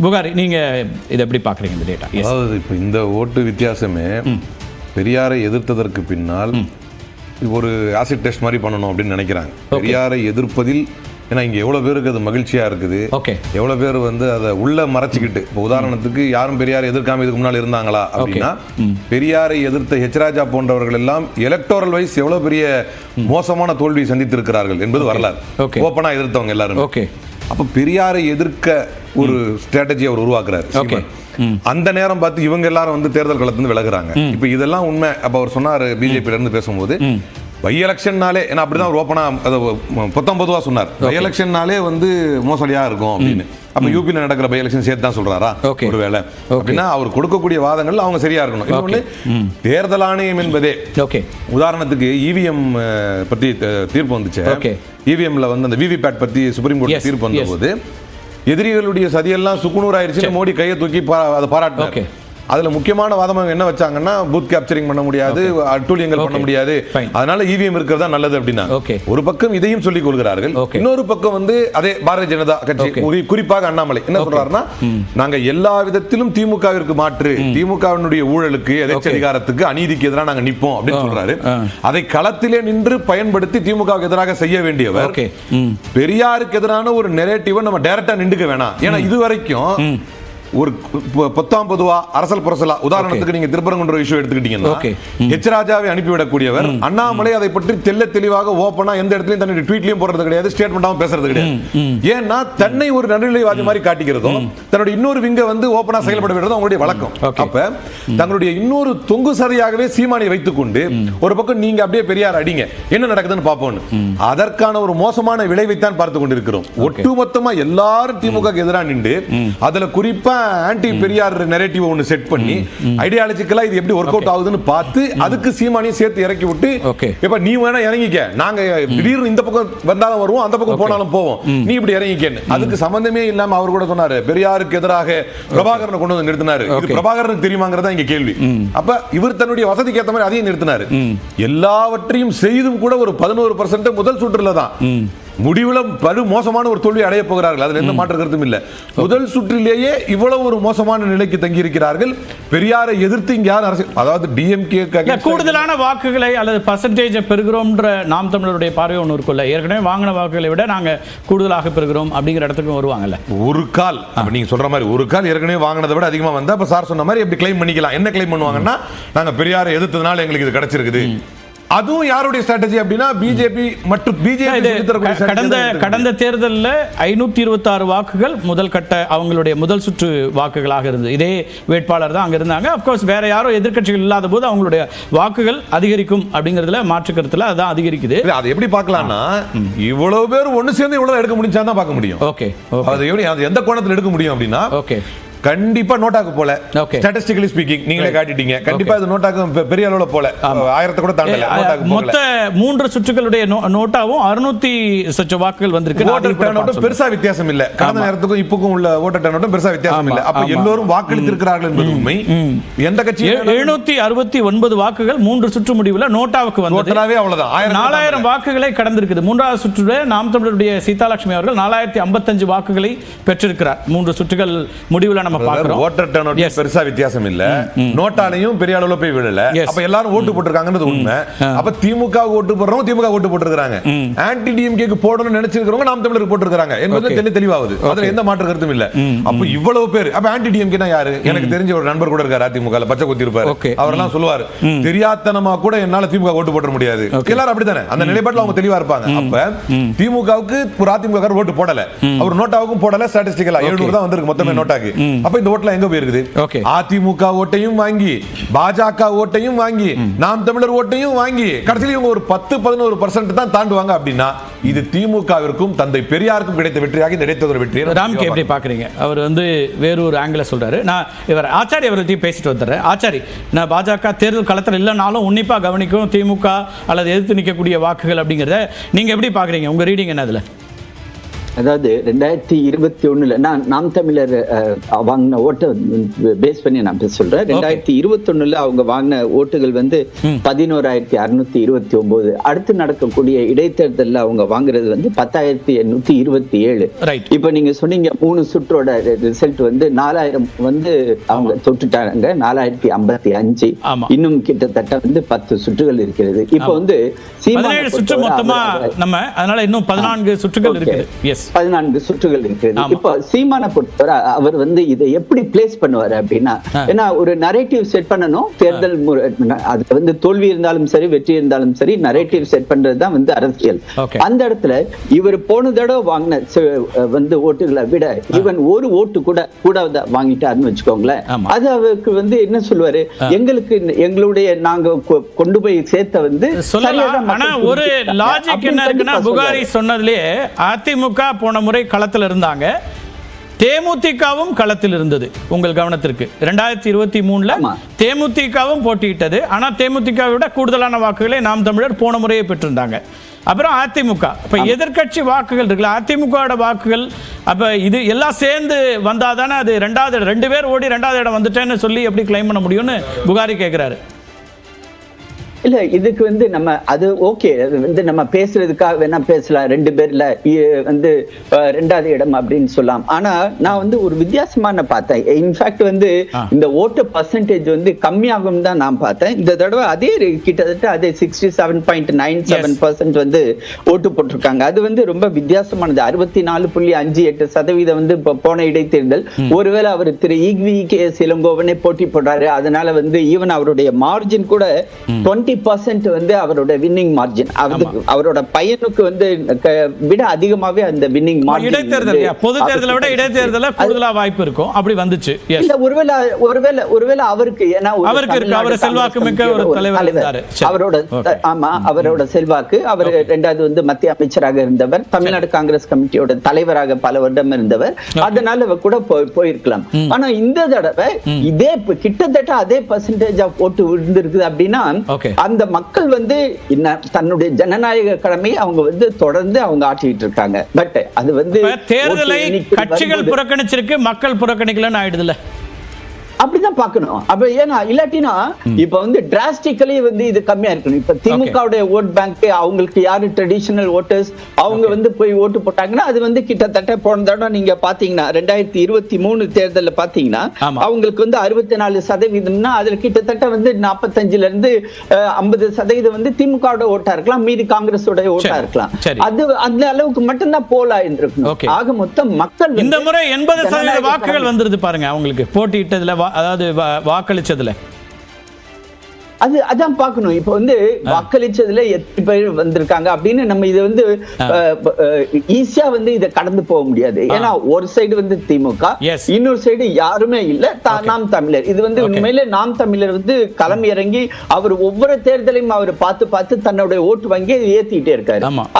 புகாரி, நீங்கள் இதை எப்படி பார்க்குறீங்க இந்த டேட்டா? அதாவது இப்போ இந்த ஓட்டு வித்தியாசமே பெரியாரை எதிர்த்ததற்கு பின்னால் ஒரு ஆசிட் டெஸ்ட் மாதிரி பண்ணணும் அப்படின்னு நினைக்கிறாங்க. பெரியாரை எதிர்ப்பதில், ஏன்னா இங்கே எவ்வளோ பேருக்கு அது மகிழ்ச்சியாக இருக்குது, எவ்வளோ பேர் வந்து அதை உள்ள மறைச்சிக்கிட்டு, இப்போ உதாரணத்துக்கு யாரும் பெரியாரை எதிர்க்காம இதுக்கு முன்னால் இருந்தாங்களா அப்படின்னா, பெரியாரை எதிர்த்த ஹெச் ராஜா போன்றவர்கள் எல்லாம் எலக்டோரல் வைஸ் எவ்வளோ பெரிய மோசமான தோல்வி சந்தித்திருக்கிறார்கள் என்பது வரலாறு. ஓப்பனாக எதிர்த்தவங்க எல்லாரும். அப்ப பெரியாரை எதிர்க்க ஒரு ஸ்ட்ராட்டஜி அவர் உருவாக்குறாரு. அந்த நேரம் பார்த்து இவங்க எல்லாரும் வந்து தேர்தல் களத்துல விலகுறாங்க. இப்ப இதெல்லாம் உண்மை. அப்ப அவர் சொன்னாரு பிஜேபியில இருந்து பேசும்போது, பை எலெக்ஷன்னாலே, ஏன்னா அப்படிதான் ஒரு ஓப்பனா பொதுவா சொன்னார், பை எலெக்ஷன்னாலே வந்து மோசடியா இருக்கும் அப்படின்னு. அப்ப யூபியில் நடக்கிற பை எலெக்ஷன் சேர்த்து தான் சொல்றாரா ஒருவேளை அப்படின்னா அவர் கொடுக்கக்கூடிய வாதங்கள் அவங்க சரியா இருக்கணும். இன்னொன்னு, தேர்தல் ஆணையம் என்பதே, உதாரணத்துக்கு இவிஎம் பத்தி தீர்ப்பு வந்துச்சு. இவிஎம்ல வந்து அந்த விவிபேட் பத்தி சுப்ரீம் கோர்ட் தீர்ப்பு வந்த போது எதிரிகளுடைய சதியெல்லாம் சுக்குநூறு ஆயிடுச்சு, மோடி கையை தூக்கி அதை பாராட்டினார். அதுல முக்கியமான வாதம் என்ன வச்சாங்கன்னா, பூத் கேப்சரிங் பண்ண முடியாது, அட்டூழியங்கள் பண்ண முடியாது, அதனால இவிஎம் இருக்கிறதா நல்லது அப்படின்னா ஒரு பக்கம் இதையும் சொல்லிக் கொள்கிறார்கள். இன்னொரு பக்கம் வந்து அதே பாரதிய ஜனதா கட்சி, குறிப்பாக அண்ணாமலை என்ன சொல்றாருன்னா, நாங்க எல்லா விதத்திலும் திமுகவிற்கு மாற்று, திமுகவினுடைய ஊழலுக்கு, எதிர்த்து அதிகாரத்துக்கு, அநீதிக்கு எதிராக நாங்க நிப்போம் அப்படின்னு சொல்றாரு. அதை களத்திலே நின்று பயன்படுத்தி திமுகவுக்கு எதிராக செய்ய வேண்டியவர் பெரியாருக்கு எதிரான ஒரு நெரேட்டிவை நம்ம டைரக்டா நின்றுக்க வேணாம். ஏன்னா இதுவரைக்கும் ஒரு பொதுவா அரசல் புரசலா, உதாரணத்துக்கு நீங்க திருப்பரங்குன்ற இஷ்யூ எடுத்துக்கிட்டீங்கன்னா, ஹெச் ராஜாவை அனுப்பிவிடக்கூடியவர் அண்ணாமலை அதை பற்றி தெல்ல தெளிவாக ஓப்பனா எந்த இடத்துலயும் தன்னுடைய ட்வீட்லயும் போடுறது கிடையாது, ஸ்டேட்மெண்டாவும் பேசுறது கிடையாது. ஏன்னா தன்னை ஒரு நடுநிலைவாதி மாதிரி காட்டிக்கிறதும், தன்னுடைய இன்னொரு விங்க வந்து ஓப்பனா செயல்பட விடுறதும் அவங்களுடைய வழக்கம். அப்ப தங்களுடைய இன்னொரு தொங்கு சதையாகவே சீமானை வைத்துக் கொண்டு ஒரு பக்கம் நீங்க அப்படியே பெரியார் அடிங்க, என்ன நடக்குதுன்னு பார்ப்போம், அதற்கான ஒரு மோசமான விளைவைத்தான் பார்த்து கொண்டிருக்கிறோம். ஒட்டுமொத்தமா எல்லாரும் திமுக எதிராக நின்று அதுல குறிப்பா ஆன்டி பெரியார் நரேட்டிவ் ஒன்னு செட் பண்ணி ஐடியாலஜிக்கலா இது எப்படி வொர்க் அவுட் ஆகுதுன்னு பார்த்து அதுக்கு சீமானியை சேர்த்து இறக்கி விட்டு, இப்ப நீ வேணா இறங்கிக்க, நாங்க திடீர்னு இந்த பக்கம் வந்தாலும் வருவோம், அந்த பக்கம் போனாலும் போவோம், நீ இப்படி இறங்கிக்கன்னு. அதுக்கு சம்பந்தமே இல்லாம அவர் கூட சொன்னாரு, பெரியாருக்கு எதிராக பிரபாகரனை கொண்டு வந்து நிறுத்தினாரு. இது பிரபாகரனுக்கு தெரியுமாங்கிறதா இங்க கேள்வி. அப்ப இவர் தன்னுடைய வசதிக்கு ஏற்ற மாதிரி அதையும் நிறுத்தினாரு. எல்லாவற்றையும் செய்தும் கூட ஒரு 11% முதல் சுற்றுல தான் முடிவுல படு மோசமான ஒரு தோல்வி அடைய போகிறார்கள். அதுல எந்த மாற்று கருத்தும் இல்ல. முதல் சுற்றிலேயே இவ்வளவு ஒரு மோசமான நிலைக்கு தங்கி இருக்கிறார்கள். பெரியாரை எதிர்த்து இங்க யார் அரசு, அதாவது டிஎம்கே கூடுதலான வாக்குகளை அல்லது பர்சன்டேஜ் பெறுகிறோம்ன்ற நாம் தமிழருடைய பார்வை ஒன்று இருக்குல்ல, ஏற்கனவே வாங்கின வாக்குகளை விட நாங்க கூடுதலாக பெறுகிறோம் அப்படிங்கிற இடத்துக்கு வருவாங்கல்ல. ஒரு கால் நீங்க சொல்ற மாதிரி ஒரு கால் ஏற்கனவே வாங்கினதை விட அதிகமா வந்தா, அப்ப சார் சொன்ன மாதிரி எப்படி கிளைம் பண்ணிக்கலாம். என்ன கிளைம் பண்ணுவாங்கன்னா, நாங்க பெரியாரை எதிர்த்ததுனால எங்களுக்கு இது கிடைச்சிருக்குது. அதுவும் யாருடைய ஸ்ட்ராட்டஜி அப்படின்னா, பிஜேபி மற்றும் கடந்த தேர்தலில் 526 வாக்குகள் முதல் கட்ட அவங்களுடைய முதல் சுற்று வாக்குகளாக இருந்தது. இதே வேட்பாளர் தான் அங்க இருந்தாங்க. அப்கோர்ஸ் வேற யாரும் எதிர்க்கட்சிகள் இல்லாத போது அவங்களுடைய வாக்குகள் அதிகரிக்கும் அப்படிங்கிறதுல மாற்று கருத்துல அதான் அதிகரிக்குது. அது எப்படி பார்க்கலாம்னா, இவ்வளவு பேர் ஒன்னு சேர்ந்து இவ்வளவு எடுக்க முடிஞ்சாதான் பார்க்க முடியும். அது எப்படி எந்த கோணத்தில் எடுக்க முடியும் அப்படின்னா, கண்டிப்பா நோட்டாக்கு போல, ஸ்டாட்டிஸ்டிக்கலி ஸ்பீக்கிங் நீங்களே காட்டிட்டீங்க, கண்டிப்பா இது நோட்டாக்கு பெரிய அளவுல போல 1000 கூட தாண்டல. மொத்த 3 சுற்றுகளுடைய நோட்டாவும் 600 சொச்ச வாக்குகள் வந்திருக்கு. பெருசா வித்தியாசம் இல்ல. கடந்த நேரத்துக்கும் இப்போக்கும் உள்ள ஓட்டர் டர்னவுட்டும் பெருசா வித்தியாசம் இல்ல. அப்ப எல்லோரும் வாக்களித்திருக்கிறார்கள் என்பது உண்மை. எந்த கட்சி 769 வாக்குகள் 3 சுற்று முடிவுல நோட்டாவுக்கு வந்தது. அவ்வளவுதான் 4000 வாக்குகளை கடந்திருக்குது. மூன்றாவது சுற்றுல நாம் தமிழருடைய சீதாலட்சுமி அவர்கள் 4055 வாக்குகளை பெற்றிருக்கிறார். 3 சுற்றுகள் முடிவுல ஓட்டர் டர்னவுட் பெருசா வித்தியாசம் இல்ல. நோட்டாலையும் பெரிய அளவுல போய் விழல. அப்ப எல்லாரும் ஓட்டு போட்டுருக்காங்கன்றது உண்மை. அப்ப திமுக ஓட்டு போடுறவங்க திமுக ஓட்டு போட்டுருக்காங்க, ஆன்டி டிஎம்கேக்கு போடணும்னு நினைச்சிருக்கிறவங்க நாம் தமிழருக்கு போட்டுருக்காங்க என்பது தெளிவாகுது. அதுல எந்த மாற்று கருத்தும் இல்ல. அப்ப இவ்வளவு பேர், அப்ப ஆன்டி டிஎம்கேனா யாரு? எனக்கு தெரிஞ்ச ஒரு நண்பர் கூட இருக்காரு, அதிமுக பச்சை குத்தி இருப்பாரு. அவரெல்லாம் சொல்லுவாரு, தெரியாதனமா கூட என்னால திமுக ஓட்டு போட முடியாது. எல்லாரும் அப்படித்தானே, அந்த நிலைப்பாட்டில் அவங்க தெளிவா இருப்பாங்க. அப்ப திமுகவுக்கு ஒரு அதிமுக ஓட்டு போடல, அவர் நோட்டாவுக்கும் போடல. ஸ்டாட்டிஸ்டிக்கலா 700 தான் வந்திருக்கு மொத்தமே நோட்டாக்கு. அப்ப இந்த ஓட்டுல எங்க போயிருக்குது? அதிமுக ஓட்டையும் வாங்கி, பாஜக ஓட்டையும் வாங்கி, நாம் தமிழர் ஓட்டையும் வாங்கி, கடைசியில் இவங்க ஒரு 10-11% தான் தாண்டுவாங்க. அப்படின்னா இது திமுகவிற்கும் தந்தை பெரியாருக்கும் கிடைத்த வெற்றியாக இந்த இடைத்தேர்தல் வெற்றி. ராம்கே எப்படி பாக்குறீங்க? அவர் வந்து வேறு ஒரு ஆங்கிள் சொல்றாரு. நான் இவர் ஆச்சாரி அவர்களையும் பேசிட்டு வந்துடுறேன். ஆச்சாரி, நான் பாஜக தேர்தல் களத்தில் இல்லைனாலும் உன்னிப்பா கவனிக்கும் திமுக அல்லது எதிர்த்து நிற்கக்கூடிய வாக்குகள் அப்படிங்கிறத நீங்க எப்படி பாக்குறீங்க? உங்க ரீடிங் என்ன அதுல? அதாவது 2021 நாம் தமிழர் வாங்கின ஓட்டை பேஸ் பண்ணி நான் சொல்றேன். 2021 அவங்க வாங்கின ஓட்டுகள் வந்து 11,629. அடுத்து நடக்கக்கூடிய இடைத்தேர்தலில் அவங்க வாங்குறது வந்து 10,827. இப்ப நீங்க சொன்னீங்க 3 சுற்றோட ரிசல்ட் வந்து 4,000 வந்து அவங்க தொட்டுட்டாங்க, 4,055. இன்னும் கிட்டத்தட்ட வந்து 10 சுற்றுகள் இருக்கிறது. இப்ப வந்து 17 சுற்று மொத்தமா நம்ம, அதனால இன்னும் 14 சுற்றுகள் இருக்குது. 14 சுற்றுகள் இருக்கிறது. இப்ப சீமானை பொறுத்தவரை அவர் வந்து இதை எப்படி பிளேஸ் பண்ணுவாரு அப்படின்னா, ஏன்னா ஒரு நரேட்டிவ் செட் பண்ணணும். தேர்தல் அது வந்து தோல்வி இருந்தாலும் சரி வெற்றி இருந்தாலும் சரி நரேட்டிவ் செட் பண்றதுதான் வந்து அரசியல். அந்த இடத்துல இவர் போன தடவை வாங்கின வந்து ஓட்டுகளை விட இவன் ஒரு ஓட்டு கூட வாங்கிட்டாருன்னு வச்சுக்கோங்களேன். அது அவருக்கு வந்து என்ன சொல்லுவாரு, எங்களுடைய நாங்க கொண்டு போய் சேர்த்த வந்து ஒரு லாஜிக் என்ன இருக்குன்னா, புகாரி சொன்னதுலயே அதிமுக போன முறை களத்தில் இருந்தாங்க, தேமுதிகவும் களத்தில் இருந்தது. உங்கள் கவனத்திற்கு 2023 தேமுதிகவும் போட்டியிட்டது. ஆனா தேமுதிகவை விட கூடுதலான வாக்குகளை நாம் தமிழர் போன முறையே பெற்றிருந்தாங்க. அப்புறம் அதிமுக, இப்ப எதிர்கட்சி வாக்குகள் இருக்குல்ல, அதிமுக வாக்குகள், அப்ப இது எல்லாம் சேர்ந்து வந்தாதானே அது 2 பேர் ஓடி 2வது இடம் வந்துட்டேன்னு சொல்லி எப்படி கிளைம் பண்ண முடியும்னு புகாரி கேட்கிறாரு. இல்ல இதுக்கு வந்து நம்ம அது ஓகே, அது வந்து நம்ம பேசுறதுக்காக வேணா பேசலாம், 2 பேர்ல வந்து 2வது இடம் அப்படின்னு சொல்லலாம். ஆனா நான் வந்து ஒரு வித்தியாசமான பார்த்தேன். இன்ஃபேக்ட் வந்து இந்த ஓட்டு பர்சன்டேஜ் வந்து கம்மியாகும் தான் நான் பார்த்தேன். இந்த தடவை அதே கிட்டத்தட்ட அதே 67.97% வந்து ஓட்டு போட்டிருக்காங்க. அது வந்து ரொம்ப வித்தியாசமானது. 64.58% வந்து போன இடைத்தேர்தல். ஒருவேளை அவர் திரு EVKS இளங்கோவனே போட்டி போடுறாரு, அதனால வந்து ஈவன் அவருடைய மார்ஜின் கூட 20% வந்து அவரோட வின்னிங் மார்ஜின், அவரோட பையனுக்கு வந்து விட அதிகமாவே அந்த வின்னிங் மார்ஜின். இடைத்தேர்தல் பொது தேர்தலை விட இடைத்தேர்தல கூடுதலா வாய்ப்பு இருக்கும், அப்படி வந்துச்சு. இல்ல ஒருவேளை அவருக்கு, ஏன்னா அவருக்கு இருக்கு, அவர் செல்வாக்கு மிக்க ஒரு தலைவர் இருந்தாரு. அவரோட செல்வாக்கு, அவர் 2வது வந்து மத்திய அமைச்சராக இருந்தவர், தமிழ்நாடு காங்கிரஸ் கமிட்டியோட தலைவராக பல வருடம் இருந்தவர், அதனால கூட போயிருக்கலாம். ஆனா இந்த தடவை இதே கிட்டத்தட்ட அதே பர்சன்டேஜ் ஆஃப் ஓட்டு இருந்திருக்கு அப்படின்னா அந்த மக்கள் வந்து தன்னுடைய ஜனநாயக கடமையை அவங்க வந்து தொடர்ந்து அவங்க ஆற்றிட்டு இருக்காங்க. பட் அது வந்து தேர்தலை கட்சிகள் புறக்கணிச்சிருக்கு, மக்கள் புறக்கணிக்கலன்னு ஆயிடுதுல. அப்படிதான் பார்க்கணும். அப்ப ஏன்னா இல்லாட்டினா இப்ப வந்து டிராஸ்டிக்கலி வந்து இது கம்மியா இருக்கணும். இப்ப திமுகவுடைய ஓட் பேங்க், அவங்களுக்கு யாரு ட்ரெடிஷனல் ஓட்டர்ஸ் அவங்க வந்து போய் ஓட்டு போட்டாங்கன்னா அது வந்து கிட்டத்தட்ட போன தடவை நீங்க பாத்தீங்கன்னா 2023 தேர்தலில் பாத்தீங்கன்னா அவங்களுக்கு வந்து 64%, அதுல கிட்டத்தட்ட வந்து 45ல இருந்து 50% வந்து திமுகவோட ஓட்டா இருக்கலாம், மீதி காங்கிரஸோட ஓட்டா இருக்கலாம். அது அந்த அளவுக்கு மட்டும்தான் போலா இருந்திருக்கணும். ஆக மொத்தம் மக்கள் இந்த முறை 80% வாக்குகள் வந்துருது பாருங்க அவங்களுக்கு போட்டியிட்டதுல, அதாவது வாக்களிச்சதுல. அதான் பார்க்கணும். இப்ப வந்து வாக்களிச்சதுல எத்தனை பேர் வந்திருக்காங்க அப்படின்னு நம்ம இது வந்து ஈஸியா வந்து இதை கடந்து போக முடியாது. ஏன்னா ஒரு சைடு வந்து திமுக, இன்னொரு சைடு யாருமே இல்ல நாம் தமிழர். இது வந்து உண்மையிலே நாம் தமிழர் வந்து களம் இறங்கி அவர் ஒவ்வொரு தேர்தலையும் அவர் பார்த்து தன்னுடைய ஓட்டு வங்கி ஏத்திட்டே இருக்காரு.